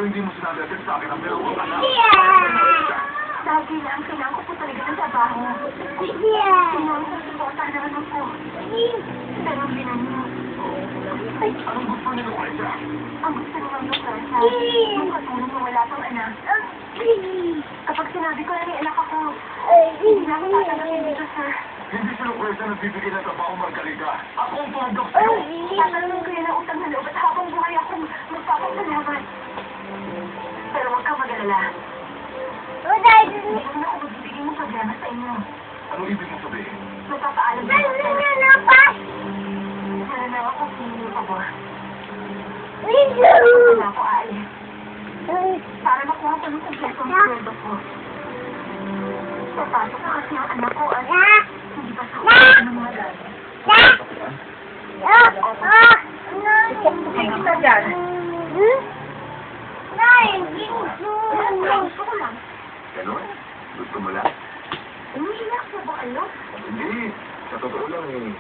Pero hindi mo sinabi agad sa akin ang meron ko anak. Dati lang, kailangan ko po talaga ng trabaho. Kailangan ko suportahan naman ako. Pero hindi na niyo. Anong gusto niyo, Lucrecia? Ang gusto niyo ng Lucrecia, yung katulong na wala pang anak. Kapag sinabi ko na may anak ako, hindi na ako tatanggapin dito, sir. Hindi si Lucrecia nagbibigay ng trabaho, Margarita. Ako ang tumagap sa'yo. Tatanungin ko yan ang utang na loob at habang buhay akong magpapasalamat. Pero huwag kang mag-alala. Hindi ko na ako magbibigay ng problema sa inyo. Ano ibig mo sabihin? Magpapaalam ko. Sana lang ako hindi yung pabor. Sana ako aalis. Para makuha ko ng kompleto ang sweldo ko. Papasok na kasi ang anak ko at hindi pa sa ulit ng mga gamit. Sige na dyan. Gusto ko lang. Ganon? Gusto mo lang? Umiiyak na ba kayo? Hindi. Sa totoo lang eh.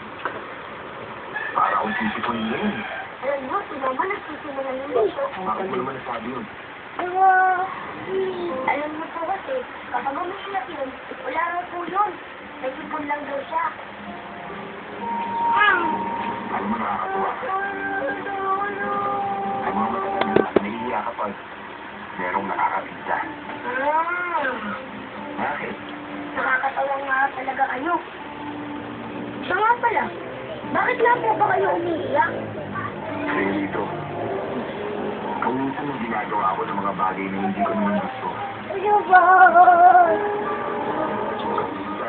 Para akong sisipunin mo yun. Alam mo, si Mama nagsisimula ng dito. Bakit mo naman nasabi yun? Alam mo po kasi, kapag umiiyak yun, wala raw po yun. Nagsipon lang daw siya. Alam mo nakakatuwa. Ang mga matagal na naiiyak kapag merong nakakabita. Bakit? Nakakatawa nga talaga kayo. Siya nga pala, bakit nga po ba kayo umiiyak? Kasi dito, kung minsan yung ginagawa ko ng mga bagay na hindi ko naman gusto. Ano ba?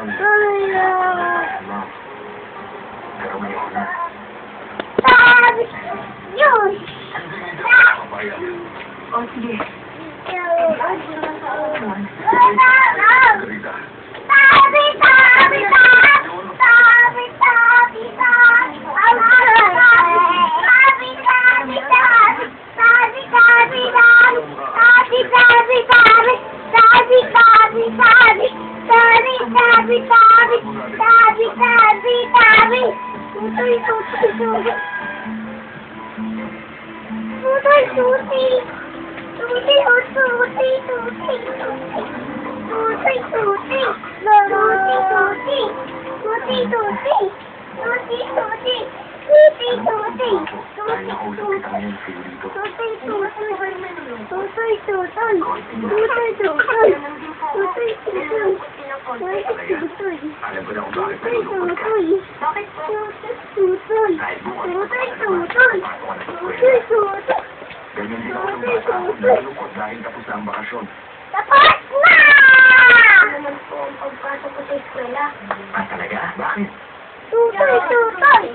Minsan, pero ngayon, Sabi! Yun! hindi nito ako papayag. O, sige. Margarita. Alam ko na kung bakit nalulungkot ka. Bakit po? Dahil bukas, pasok ka na sa eskwela. Ganyan din ako ng bata ako nalulungkot dahil tapos na ang bakasyon. Tapos na! Ano naman po ang pagpasok ko sa eskwela? Ah, talaga? Bakit? Tutoy!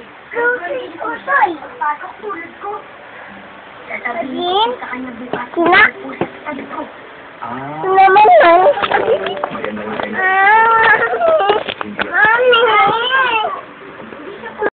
Pagpasok tulad ko. Sasabihin ko sa kanya bukas. Po sa tabi ko. Ah,